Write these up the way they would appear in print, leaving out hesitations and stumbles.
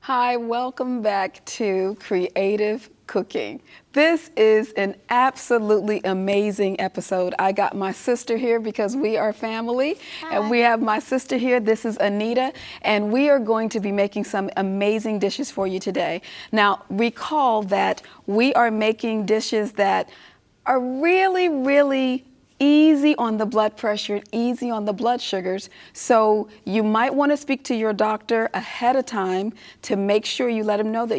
Hi, welcome back to Creative Cooking. This is an absolutely amazing episode. I got my sister here because we are family. Hi. And we have my sister here. This is Anita, and we are going to be making some amazing dishes for you today. Now, recall that we are making dishes that are really easy on the blood pressure, easy on the blood sugars. So you might want to speak to your doctor ahead of time to make sure you let him know that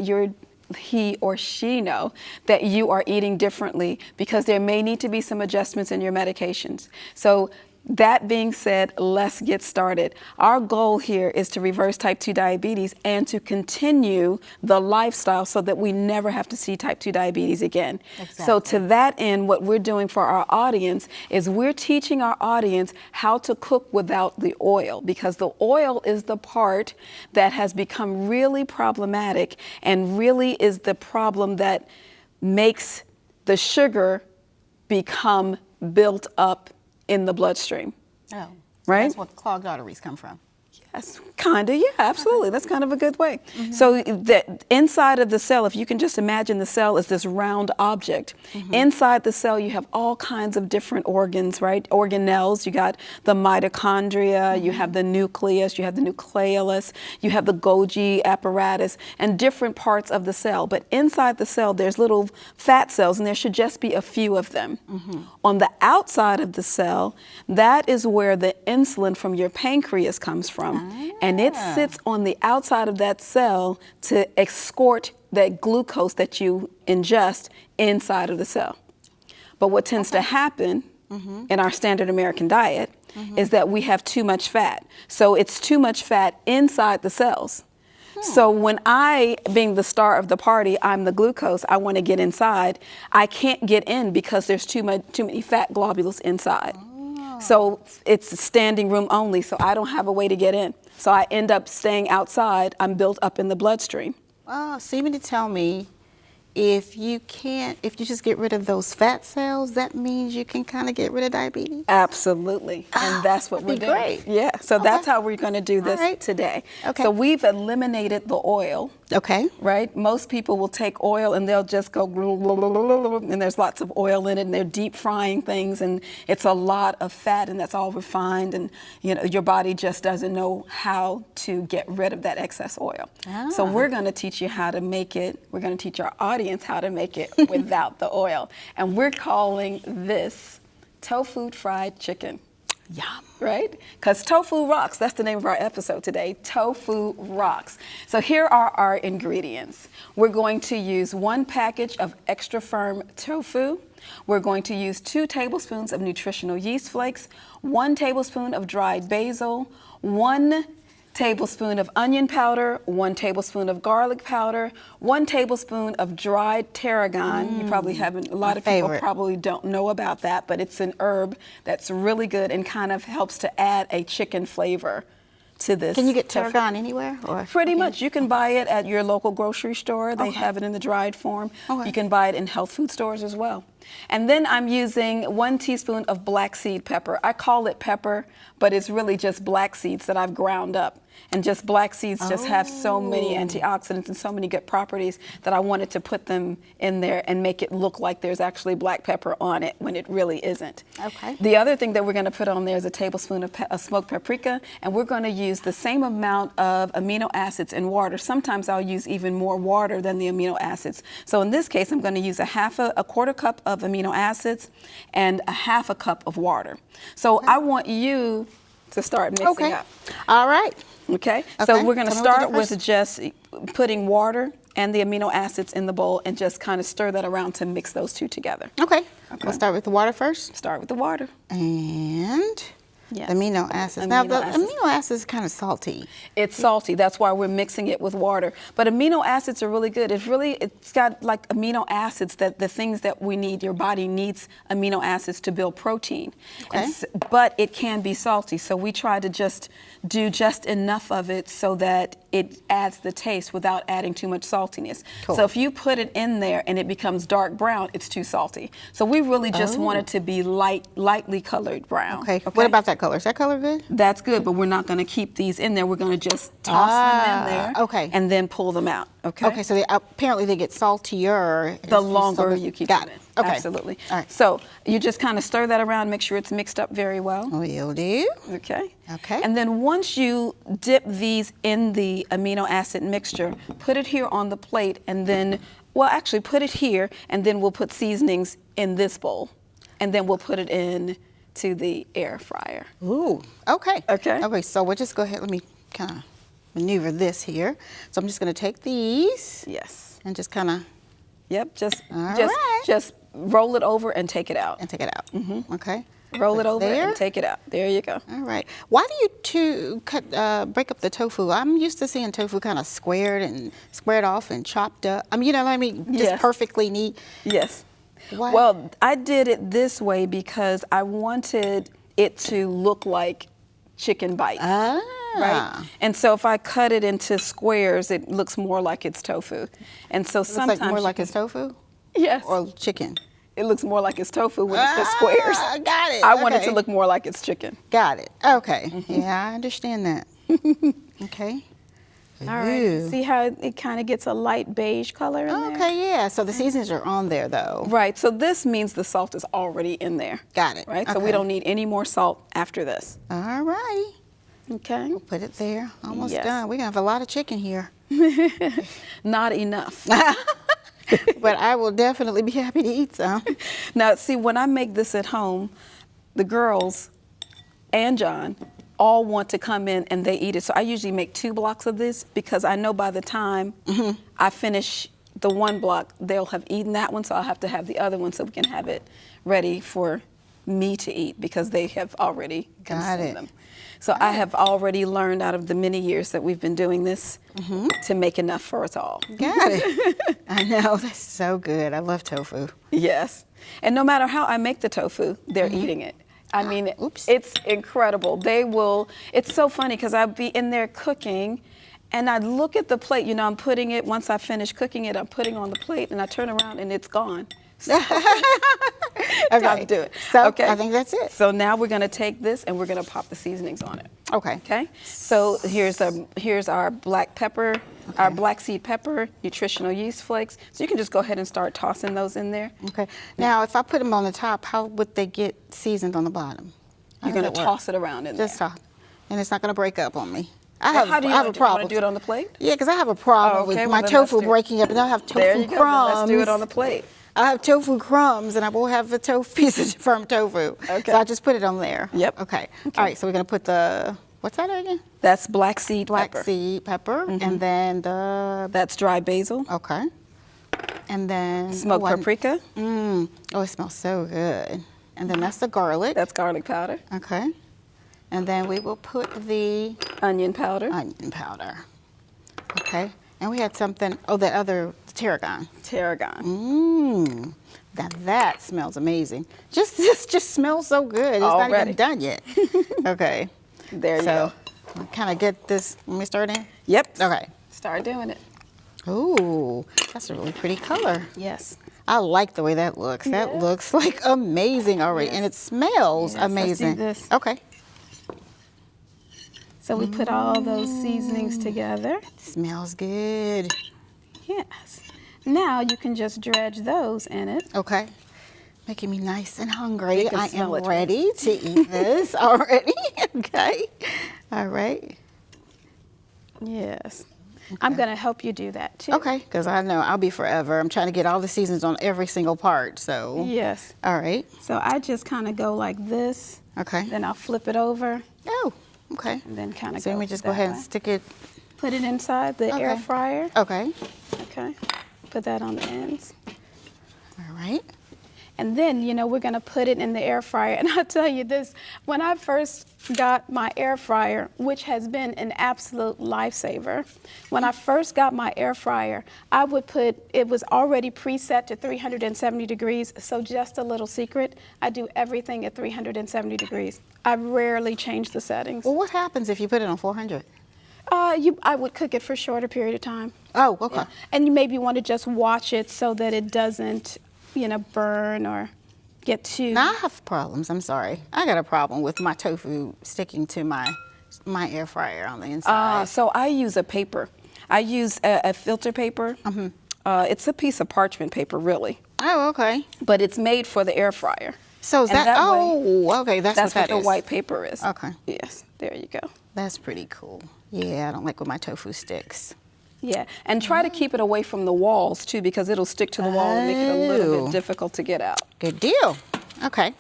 he or she know that you are eating differently, because there may need to be some adjustments in your medications. So that being said, let's get started. Our goal here is to reverse type 2 diabetes and to continue the lifestyle so that we never have to see type 2 diabetes again. Exactly. So to that end, what we're doing for our audience is we're teaching our audience how to cook without the oil, because the oil is the part that has become really problematic and really is the problem that makes the sugar become built up in the bloodstream. Oh, so right? That's what clogged arteries come from. Yes, kind of, yeah, absolutely. That's kind of a good way. So the inside of the cell, if you can just imagine the cell is this round object. Inside the cell, you have all kinds of different organs, right? Organelles. You got the mitochondria, you have the nucleus, you have the nucleolus, you have the Golgi apparatus, and different parts of the cell. But inside the cell, there's little fat cells, and there should just be a few of them. On the outside of the cell, that is where the insulin from your pancreas comes from. And it sits on the outside of that cell to escort that glucose that you ingest inside of the cell. But what tends to happen in our standard American diet is that we have too much fat. So it's too much fat inside the cells. So when I, being the star of the party, I'm the glucose, I want to get inside, I can't get in because there's too many fat globules inside. So it's standing room only, so I don't have a way to get in. So I end up staying outside. I'm built up in the bloodstream. So you mean to tell me if you just get rid of those fat cells, that means you can kind of get rid of diabetes? Absolutely, and that's what we're doing. Great. Yeah, so that's how we're going to do this today. Okay. So we've eliminated the oil. Okay. Right? Most people will take oil and they'll just go, and there's lots of oil in it, and they're deep frying things, and it's a lot of fat, and that's all refined, and your body just doesn't know how to get rid of that excess oil. So we're going to teach you how to make it. We're going to teach our audience how to make it without the oil, and we're calling this tofu fried chicken. Yum. Right? Because tofu rocks. That's the name of our episode today. Tofu rocks. So here are our ingredients. We're going to use 1 package of extra firm tofu. We're going to use 2 tablespoons of nutritional yeast flakes, 1 tablespoon of dried basil, 1 tablespoon of onion powder, 1 tablespoon of garlic powder, 1 tablespoon of dried tarragon. You probably haven't, a lot of people probably don't know about that, but it's an herb that's really good and kind of helps to add a chicken flavor to this. Can you get tarragon anywhere? Or pretty much. You can buy it at your local grocery store. They have it in the dried form. You can buy it in health food stores as well. And then I'm using 1 teaspoon of black seed pepper. I call it pepper, but it's really just black seeds that I've ground up. And just black seeds just have so many antioxidants and so many good properties that I wanted to put them in there and make it look like there's actually black pepper on it when it really isn't. Okay. The other thing that we're going to put on there is a tablespoon of smoked paprika, and we're going to use the same amount of amino acids in water. Sometimes I'll use even more water than the amino acids. So in this case, I'm going to use a quarter cup of amino acids and a 1/2 cup of water. So I want you to start mixing up. All right. Okay, so we're going to start with just putting water and the amino acids in the bowl and just kind of stir that around to mix those two together. Okay. We'll start with the water first. Start with the water. And the amino acids. Now, the amino acids is kind of salty. It's salty. That's why we're mixing it with water. But amino acids are really good. It's got like amino acids, that the things that we need. Your body needs amino acids to build protein. Okay. But it can be salty. So we try to just do just enough of it so that it adds the taste without adding too much saltiness. Cool. So if you put it in there and it becomes dark brown, it's too salty. So we really just want it to be lightly colored brown. Okay. What about that color? Is that color good? That's good, but we're not going to keep these in there. We're going to just toss them in there, okay. and then pull them out. Okay. Okay. So apparently they get saltier The longer you keep Got them it. in. Okay. Absolutely. All right. So you just kind of stir that around, make sure it's mixed up very well. Will do. Okay. Okay. And then once you dip these in the amino acid mixture, put it here on the plate, and then, well, actually put it here, and then we'll put seasonings in this bowl, and then we'll put it in to the air fryer. Ooh. Okay. Okay. Okay. So we'll just go ahead. Let me kind of maneuver this here. So I'm just going to take these Yes. and just kind of Yep. Just right. just roll it over and take it out. take it out. Mm-hmm. Okay. Roll Put it over there. and take it out. There you go. All right. Why do you break up the tofu? I'm used to seeing tofu kind of squared off and chopped up. I mean, you know what I mean? Just Yes. perfectly neat. Yes. Why? Well, I did it this way because I wanted it to look like chicken bites. Right? And so if I cut it into squares, it looks more like it's tofu. And so It looks sometimes like more like it's tofu yes, or chicken. it looks more like it's tofu when it's just squares. Got it. I want it Okay. to look more like it's chicken. Got it. Okay. Yeah, I understand that. Okay. All right. Ooh. See how it kind of gets a light beige color in there? Okay, yeah. So the seasonings are on there though. Right. So this means the salt is already in there. Got it. Right. So Okay. we don't need any more salt after this. All righty. Okay. Put it there. Almost Yes. done. We're gonna have a lot of chicken here. Not enough. But I will definitely be happy to eat some. Now, see, when I make this at home, the girls and John all want to come in and they eat it. So I usually make 2 blocks of this because I know by the time I finish the 1 block, they'll have eaten that one. So I'll have to have the other one so we can have it ready for me to eat because they have already consumed them. So I have already learned out of the many years that we've been doing this to make enough for us all. Got it. I know, that's so good. I love tofu. Yes. And no matter how I make the tofu, they're eating it. I mean, Oops. it's incredible. They will, it's so funny because I'll be in there cooking and I look at the plate, you know, I'm putting it, once I finish cooking it, I'm putting on the plate and I turn around and it's gone. So, time to do it. So okay. I think that's it. So now we're going to take this and we're going to pop the seasonings on it. Okay. Okay. So here's our black pepper, our black seed pepper, nutritional yeast flakes. So you can just go ahead and start tossing those in there. Okay. Now, if I put them on the top, how would they get seasoned on the bottom? You're going to toss it around in Just there. toss. And it's not going to break up on me. How do you I have a want problem. to do it on the plate? Yeah, because I have a problem Oh, okay. with Well, my then let's tofu do it. breaking up. And I have tofu There you go. Then crumbs. let's do it on the plate. I have tofu crumbs, and I will have a piece of firm tofu. Okay. So I just put it on there. Yep. Okay. All right. So we're going to put the, what's that again? That's black seed Black pepper. seed pepper, and then the, That's dry basil. okay. And then Smoked paprika. Oh, it smells so good. And then that's the garlic. That's garlic powder. Okay. And then we will put the Onion powder. onion powder. Okay. And we had something, oh, that other tarragon. Tarragon. Mmm. Now that smells amazing. This just smells so good. It's not Already. even done yet. Okay. There you So go. kind of get this, let me start in? Yep. Okay. Start doing it. Ooh, that's a really pretty color. Yes. I like the way that looks. That Yeah. looks like amazing already. And it smells Yes, let's do amazing. this. Okay. So we put all those seasonings together. Smells good. Yes. Now you can just dredge those in it. Okay. Making me nice and hungry. You can I am smell it. ready to eat this already. Okay. All right. Yes. I'm going to help you do that too. Okay, because I know I'll be forever. I'm trying to get all the seasons on every single part, so. Yes. All right. So I just kind of go like this. Okay. Then I'll flip it over Oh, okay. and then kind of So go let me just that go ahead way. and stick it. Put it inside the air Okay. fryer. Okay. Okay. Put that on the ends. All right. And then, you know, we're going to put it in the air fryer. And I'll tell you this, when I first got my air fryer, which has been an absolute lifesaver, when I first got my air fryer, I would put, it was already preset to 370 degrees. So just a little secret, I do everything at 370 degrees. I rarely change the settings. Well, what happens if you put it on 400? I would cook it for a shorter period of time. Oh, okay. Yeah. And you maybe want to just watch it so that it doesn't, burn or get too. Now I have problems. I'm sorry. I got a problem with my tofu sticking to my air fryer on the inside. So I use a paper. I use a filter paper. It's a piece of parchment paper, really, Oh, okay. but it's made for the air fryer. So is And that? that Oh, okay. That's That's what what that the is. white paper is. Okay. Yes, there you go. That's pretty cool. Yeah, I don't like when my tofu sticks. Yeah, and try to keep it away from the walls too, because it'll stick to the wall and make it a little Oh. bit difficult to get out. Good deal. Okay.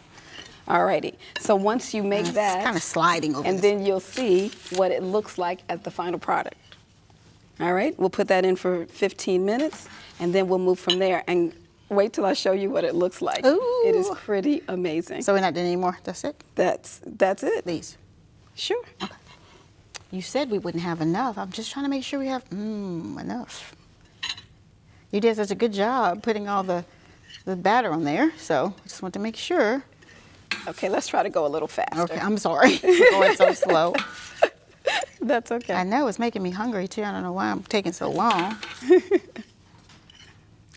Alrighty, so once you make that, It's kind of sliding over. and this. then you'll see what it looks like as the final product. All right, we'll put that in for 15 minutes, and then we'll move from there. And wait till I show you what it looks like. Ooh. It is pretty amazing. So we're not doing any more. That's it. That's it. These. Sure. You said we wouldn't have enough. I'm just trying to make sure we have enough. You did such a good job putting all the batter on there, so I just want to make sure. Okay, let's try to go a little faster. Okay, I'm sorry. Going so slow. That's okay. I know it's making me hungry too. I don't know why I'm taking so long.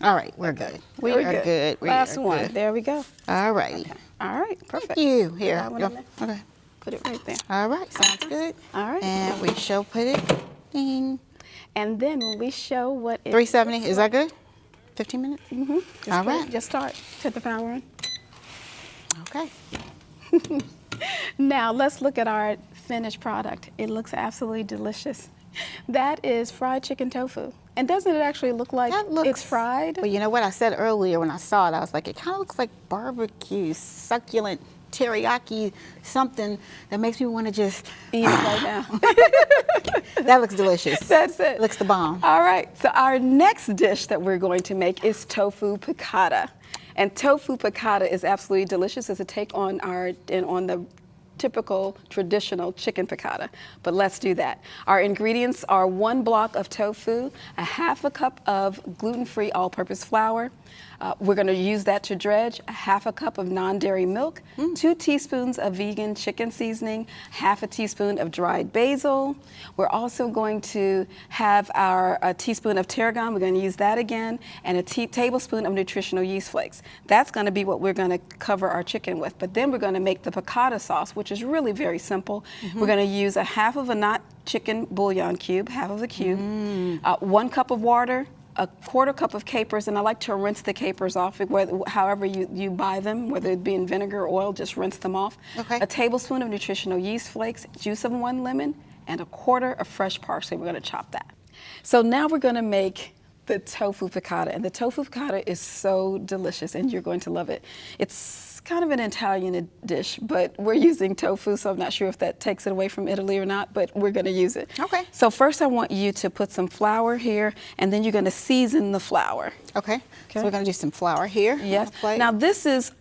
All right, we're good. We Very are good. We Last are one. good. There we go. All righty. All right, perfect. Thank you. Here. That one Go. in there. Okay. Put it right there. All right. Sounds good. All right. And we shall put it. Ding. And then when we show what it 370. Is that good? 15 minutes. Just All put it- right. Just start. Put the power on. Okay. Now let's look at our finished product. It looks absolutely delicious. That is fried chicken tofu. And doesn't it actually look like That looks, it's fried? Well, you know what I said earlier when I saw it? I was like, it kind of looks like barbecue, succulent, teriyaki, something that makes me want to just. Eat it right now. That looks delicious. That's it. Looks the bomb. All right, so our next dish that we're going to make is tofu piccata. And tofu piccata is absolutely delicious. It's a take on the typical traditional chicken piccata, but let's do that. Our ingredients are 1 block of tofu, a half a cup of gluten-free all-purpose flour. We're going to use that to dredge, a half a cup of non-dairy milk, 2 teaspoons of vegan chicken seasoning, half a teaspoon of dried basil. We're also going to have a teaspoon of tarragon. We're going to use that again, and a tablespoon of nutritional yeast flakes. That's going to be what we're going to cover our chicken with. But then we're going to make the piccata sauce, which is really very simple. We're going to use a half of a not chicken bouillon cube, half of a cube, 1 cup of water, a 1/4 cup of capers, and I like to rinse the capers off, however you buy them, whether it be in vinegar or oil, just rinse them off. Okay. A tablespoon of nutritional yeast flakes, juice of 1 lemon, and a 1/4 of fresh parsley. We're going to chop that. So now we're going to make the tofu piccata, and the tofu piccata is so delicious, and you're going to love it. It's kind of an Italian dish, but we're using tofu, so I'm not sure if that takes it away from Italy or not, but we're going to use it. Okay. So first I want you to put some flour here, and then you're going to season the flour. Okay. Okay. So we're going to do some flour here. on Yes. the plate. Now this is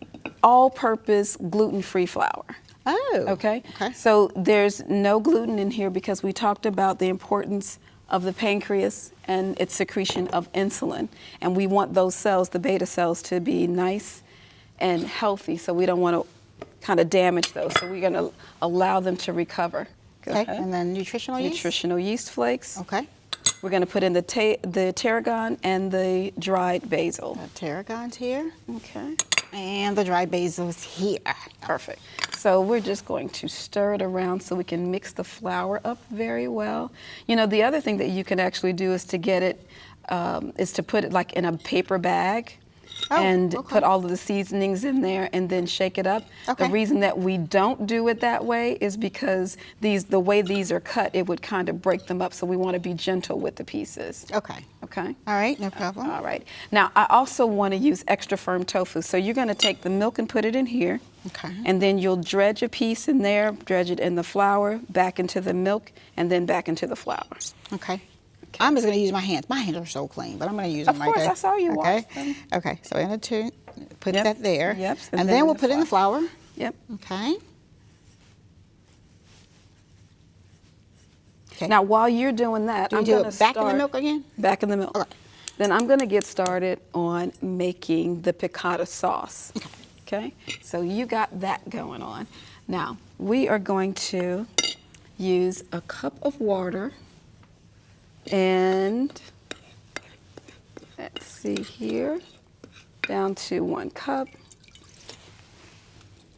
all-purpose gluten-free flour. Oh. Okay? Okay. So there's no gluten in here because we talked about the importance of the pancreas and its secretion of insulin. And we want those cells, the beta cells, to be nice and healthy, so we don't want to kind of damage those. So we're going to allow them to recover. Go Okay. ahead. And then nutritional yeast. Nutritional yeast flakes. Okay. We're going to put in the tarragon and the dried basil. The tarragon's here, Okay. and the dried basil's here. Perfect. So we're just going to stir it around so we can mix the flour up very well. You know, the other thing that you can actually do is to get it, is to put it like in a paper bag. Oh, and okay. put all of the seasonings in there and then shake it up. Okay. The reason that we don't do it that way is because the way these are cut, it would kind of break them up, so we want to be gentle with the pieces. Okay. Okay? All right, no problem. All right. Now, I also want to use extra firm tofu. So you're going to take the milk and put it in here. Okay. And then you'll dredge a piece in there, dredge it in the flour, back into the milk, and then back into the flour. Okay. I'm just going to use my hands. My hands are so clean, but I'm going to use them right course, there. I saw you Okay. wash them. Okay. So I'm going to put Yep. that there. Yep. And then we'll put it in the flour. Yep. Okay. Okay. Now, while you're doing that, do we I'm do going to it back in the start- milk again? Back in the milk. Okay. Then I'm going to get started on making the piccata sauce. Okay? So you got that going on. Now, we are going to use a cup of water. And let's see here, down to 1 cup.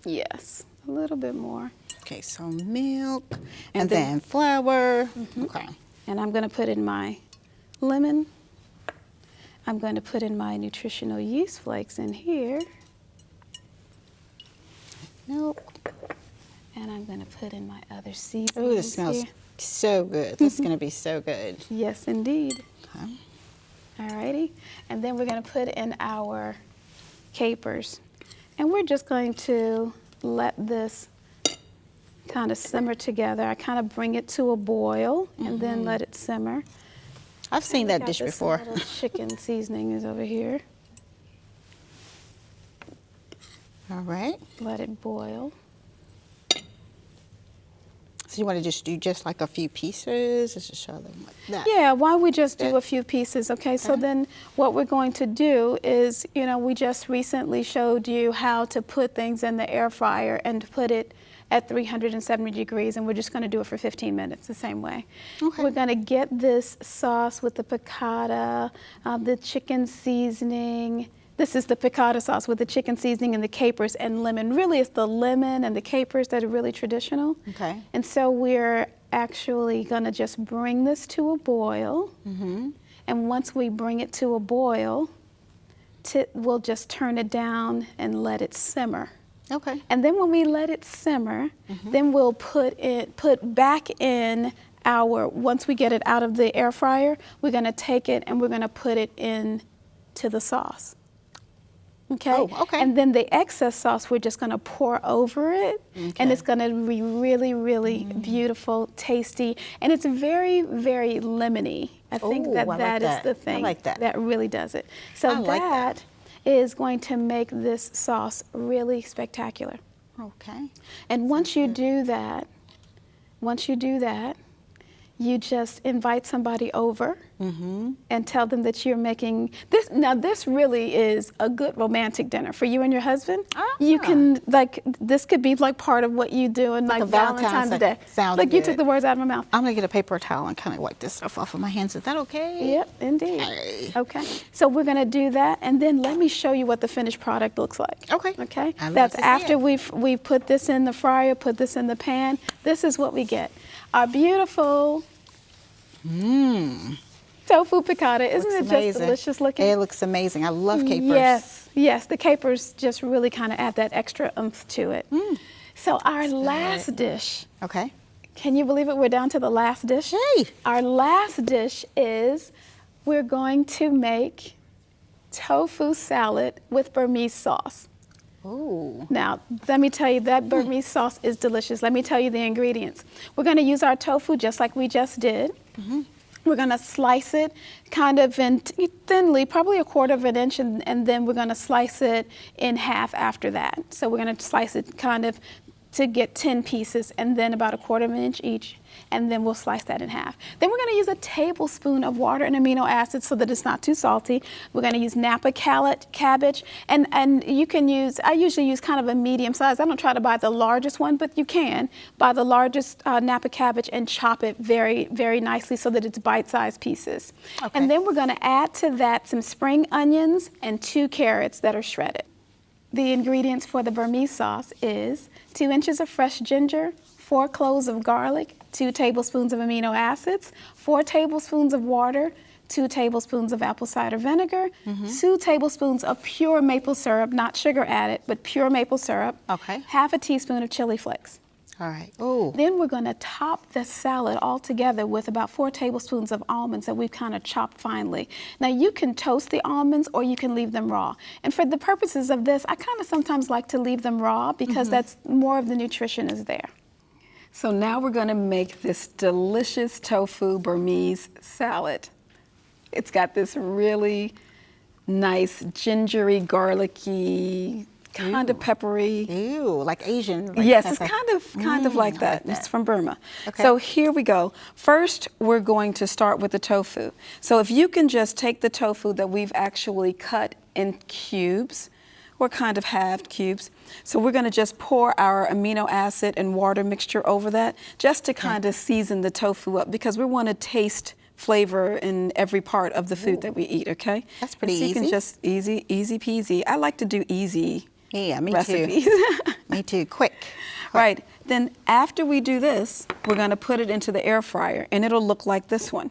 Yes, a little bit more. Okay, so milk and And then then- flour. Okay. And I'm going to put in my lemon. I'm going to put in my nutritional yeast flakes in here. Milk. And I'm going to put in my other seasonings. Oh, this smells here. so good. This is going to be so good. Yes, indeed. Okay. Alrighty. And then we're going to put in our capers. And we're just going to let this kind of simmer together. I kind of bring it to a boil and then let it simmer. I've seen that dish Got this before. little chicken seasoning is over here. All right. Let it boil. So you want to just do just like a few pieces, just to show them like that. Yeah, why don't we just do Okay. a few pieces, okay? So Okay. then what we're going to do is, you know, we just recently showed you how to put things in the air fryer and put it at 370 degrees, and we're just going to do it for 15 minutes the same way. Okay. We're going to get this sauce with the piccata, the chicken seasoning. This is the piccata sauce with the chicken seasoning and the capers and lemon. Really, it's the lemon and the capers that are really traditional. Okay. And so we're actually going to just bring this to a boil. And once we bring it to a boil, we'll just turn it down and let it simmer. Okay. And then when we let it simmer, then we'll put back in once we get it out of the air fryer, we're going to take it and we're going to put it in to the sauce. Okay? Oh, okay. And then the excess sauce, we're just going to pour over it. And Okay. it's going to be really, really beautiful, tasty. And it's very, very lemony. I think Ooh, that I like that is that. the I thing like that. that really does it. So I like that. is going to make this sauce really spectacular. Okay. And once you do that, you just invite somebody over and tell them that you're making this. Now, this really is a good romantic dinner for you and your husband. You can, this could be like part of what you do in like a Valentine's Valentine's Day. Sounds Like you good. took the words out of my mouth. I'm going to get a paper towel and kind of wipe this stuff off of my hands. Is that okay? Yep, indeed. Okay. Okay, so we're gonna do that, and then let me show you what the finished product looks like. Okay. Okay. I'd love That's to see after it. we've put this in the fryer, put this in the pan. This is what we get. Our beautiful tofu piccata. Isn't Looks it just amazing. delicious looking? It looks amazing. I love capers. Yes, yes. The capers just really kind of add that extra oomph to it. So our last dish. Okay. Can you believe it? We're down to the last dish. Hey. Our last dish is we're going to make tofu salad with Burmese sauce. Ooh. Now, let me tell you, that Burmese sauce is delicious. Let me tell you the ingredients. We're going to use our tofu just like we just did. We're going to slice it kind of in thinly, probably 1/4 of an inch, and then we're going to slice it in half after that. So we're going to slice it kind of to get 10 pieces, and then about 1/4 of an inch each, and then we'll slice that in half. Then we're going to use a tablespoon of water and amino acids so that it's not too salty. We're going to use Napa cabbage, and you can use, I usually use kind of a medium size. I don't try to buy the largest one, but you can buy the largest Napa cabbage and chop it very, very nicely so that it's bite-sized pieces. Okay. And then we're going to add to that some spring onions and 2 carrots that are shredded. The ingredients for the Burmese sauce is 2 inches of fresh ginger, 4 cloves of garlic, 2 tablespoons of amino acids, 4 tablespoons of water, 2 tablespoons of apple cider vinegar, 2 tablespoons of pure maple syrup, not sugar added, but pure maple syrup, Okay. 1/2 teaspoon of chili flakes. All right. Ooh. Then we're going to top the salad all together with about 4 tablespoons of almonds that we've kind of chopped finely. Now you can toast the almonds or you can leave them raw. And for the purposes of this, I kind of sometimes like to leave them raw because that's more of the nutrition is there. So now we're going to make this delicious tofu Burmese salad. It's got this really nice gingery, garlicky, kind of peppery. Ew, like Asian. Yes, it's kind of like that. It's from Burma. Okay. So here we go. First, we're going to start with the tofu. So if you can just take the tofu that we've actually cut in cubes, or kind of halved cubes. So we're going to just pour our amino acid and water mixture over that just to kind of season the tofu up because we want to taste flavor in every part of the food that we eat, okay? That's pretty So you can easy. just easy peasy. I like to do easy Yeah, me recipes. too. Me too. Quick. Right. Then after we do this, we're going to put it into the air fryer, and it'll look like this one.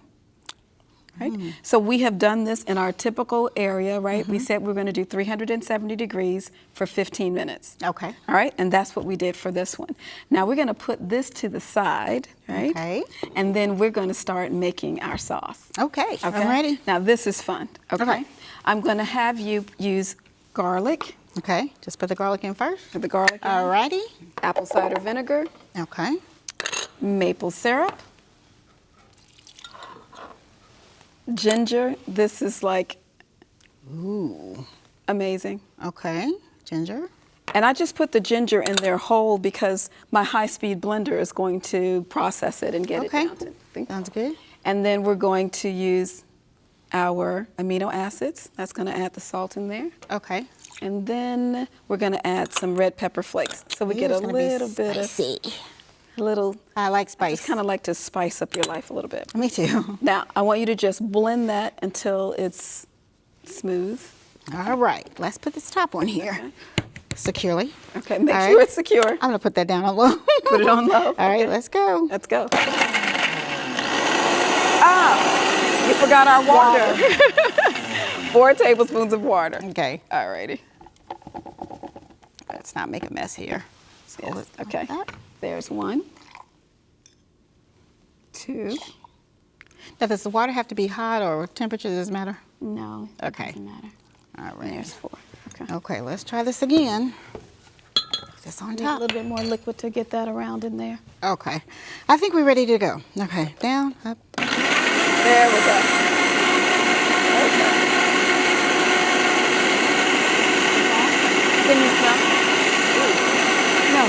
Right? So we have done this in our typical area, right? We said we're going to do 370 degrees for 15 minutes. Okay. All right, and that's what we did for this one. Now we're going to put this to the side, right? Okay. And then we're going to start making our sauce. Okay. I'm ready. Now this is fun, okay? Okay. I'm going to have you use garlic, Okay. Just put the garlic in first. put the garlic in, Alrighty. apple cider vinegar, Okay. maple syrup, ginger. This is like Ooh. amazing. Okay. Ginger. And I just put the ginger in there whole because my high-speed blender is going to process it and get Okay. it down to things. Sounds good. And then we're going to use our amino acids. That's going to add the salt in there. Okay. And then we're going to add some red pepper flakes. So we Ooh, get a it's gonna be little bit of, spicy. little, I like I spice. just kind of like to spice up your life a little bit. Me too. Now, I want you to just blend that until it's smooth. All right. Let's put this top one here securely. Okay, make All sure right. it's secure. I'm gonna put that down on low. Put it on low. All right. Let's go. Let's go. Ah, you forgot our water. 4 tablespoons of water. Okay. All righty. Let's not make a mess here. Yes. Okay. that. There's 1, 2. Now, does the water have to be hot or temperature? Does it matter? No, it Okay. doesn't matter. All And right. there's 4. Okay. Okay. Let's try this again. Put this on Need a top. little bit more liquid to get that around in there. Okay. I think we're ready to go. Okay. Down. Up. There we go. Okay. Can you smell? No.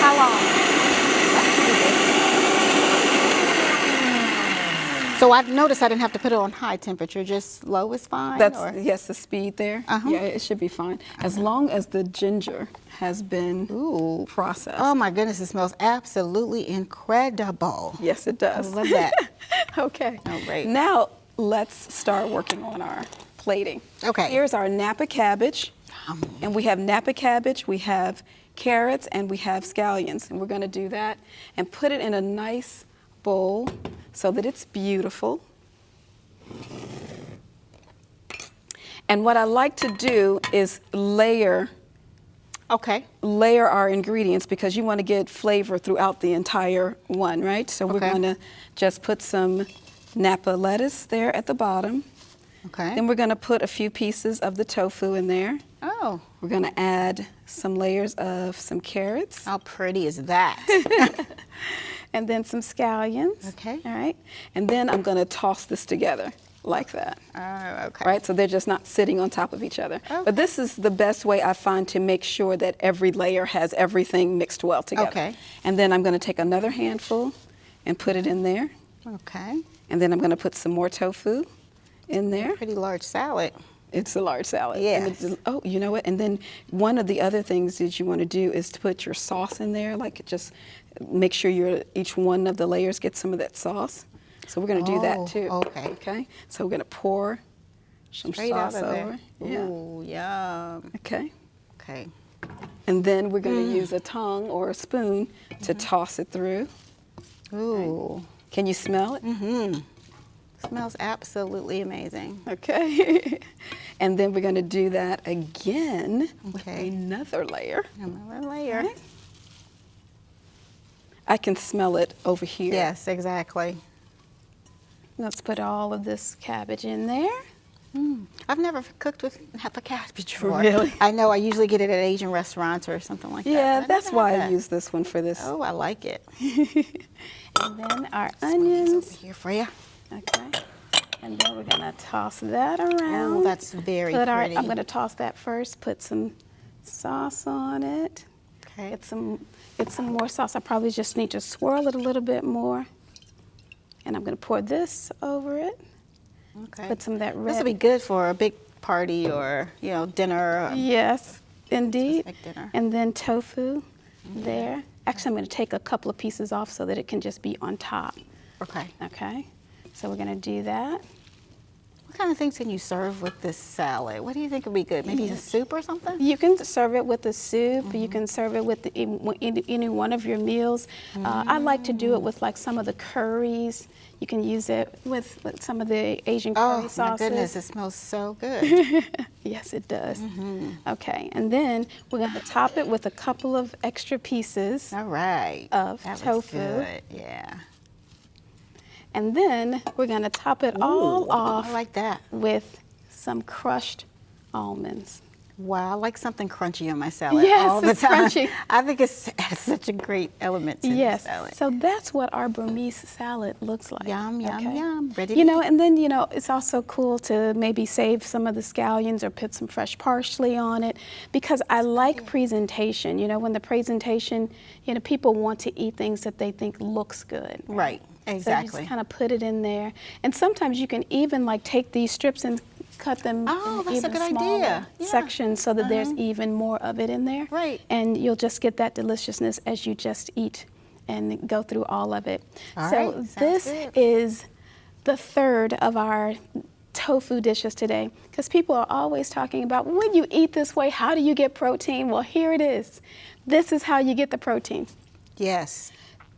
How long? So I noticed I didn't have to put it on high temperature. Just low is fine. That's, or? yes, the speed there. Uh-huh. Yeah, it should be fine. As long as the ginger has been Ooh. processed. Oh my goodness! It smells absolutely incredible. Yes, it I does. love that. Okay. Oh, great. Now, let's start working on our plating. Okay. Here's our Napa cabbage. And we have Napa cabbage, we have carrots, and we have scallions. And we're going to do that and put it in a nice bowl so that it's beautiful. And what I like to do is layer Okay. our ingredients because you want to get flavor throughout the entire one, right? So we're Okay. going to just put some Napa lettuce there at the bottom. Okay. Then we're going to put a few pieces of the tofu in there. Oh, We're going to add some layers of some carrots how pretty is that? and then some scallions. Okay. All right. And then I'm going to toss this together like that. Oh, okay. Right? So they're just not sitting on top of each other. Okay. But this is the best way I find to make sure that every layer has everything mixed well together. Okay. And then I'm going to take another handful and put it in there. Okay. And then I'm going to put some more tofu in there. Pretty large salad. It's a large salad. And Yes. oh, you know what? And then one of the other things that you want to do is to put your sauce in there. Like just make sure each one of the layers gets some of that sauce. So we're going to do Oh, that too. okay. Okay. So we're going to pour some Straight sauce out of over. there. Yeah. Ooh, yum. Okay. Okay. And then we're going to use a tongue or a spoon to toss it through. Ooh. Can you smell it? Mm-hmm. Smells absolutely amazing. Okay. And then we're going to do that again with Okay. another layer. Another layer. Right. I can smell it over here. Yes, exactly. Let's put all of this cabbage in there. I've never cooked with Napa cabbage before. Really? I know. I usually get it at Asian restaurants or something like that. Yeah, but I that's never why had I that. use this one for this. Oh, I like it. And then our Over onions. here for you. Okay. And then we're going to toss that around. Oh, that's very Put pretty. I'm going to toss that first, put some sauce on it. Okay. Get some more sauce. I probably just need to swirl it a little bit more. And I'm going to pour this over it. Okay. Put some of that red. This will be good for a big party or dinner. Yes, indeed. Just make dinner. And then tofu there. Actually, I'm going to take a couple of pieces off so that it can just be on top. Okay. Okay, so we're going to do that. What kind of things can you serve with this salad? What do you think would be good? Maybe a soup or something? You can serve it with a soup. You can serve it with any one of your meals. I like to do it with like some of the curries. You can use it with some of the Asian curry sauces. Oh my goodness, it smells so good. Yes, it does. Okay, and then we're going to top it with a couple of extra pieces All right. of That tofu. looks good. Yeah. And then we're going to top it all off I like that. with some crushed almonds. Wow, I like something crunchy on my salad Yes, all the it's time. crunchy. I think it's such a great element to the Yes, salad. so that's what our Burmese salad looks like. Yum, yum, okay? yum. Ready You to know, and then, you know, it's also cool to maybe save some of the scallions or put some fresh parsley on it, because I like presentation. You know, when the presentation, you know, people want to eat things that they think looks good. Right, So you exactly. just kind of put it in there. And sometimes you can even like take these strips and cut them Oh, in that's a even good smaller idea. Yeah. sections so that there's even more of it in there. Right. And you'll just get that deliciousness as you just eat and go through all of it. All so right, sounds this good. is the third of our tofu dishes today, because people are always talking about, when you eat this way, how do you get protein? Well, here it is. This is how you get the protein. Yes.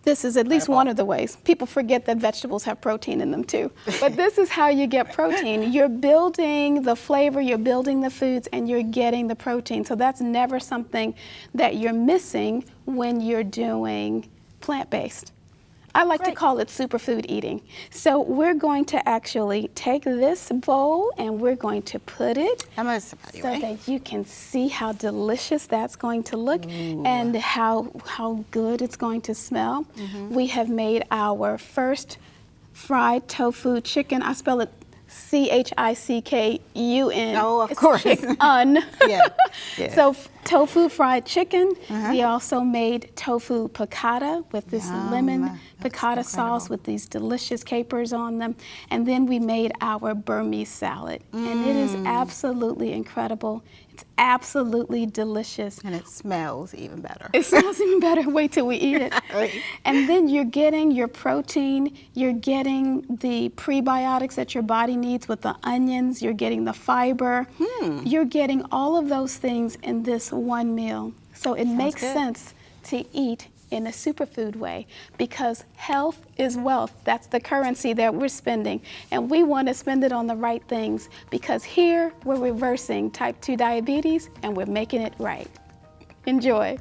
This is at least one of the ways. People forget that vegetables have protein in them too. But this is how you get protein. You're building the flavor, you're building the foods, and you're getting the protein. So that's never something that you're missing when you're doing plant-based. I like to call it superfood eating. So we're going to actually take this bowl and we're going to put it I'm going to so that you can see how delicious that's going to look and how good it's going to smell. We have made our first fried tofu chicken. I spell it CHICKUN. Oh, of It's course. Chicken. Yeah. Yeah. So tofu fried chicken. We also made tofu piccata with this lemon piccata sauce with these delicious capers on them. And then we made our Burmese salad. And it is absolutely incredible. It's absolutely delicious. And it smells even better. It smells even better. Wait till we eat it. And then you're getting your protein, you're getting the prebiotics that your body needs with the onions, you're getting the fiber, you're getting all of those things in this one meal. So it makes good. sense to eat in a superfood way, because health is wealth. That's the currency that we're spending. And we want to spend it on the right things, because here we're reversing type 2 diabetes and we're making it right. Enjoy.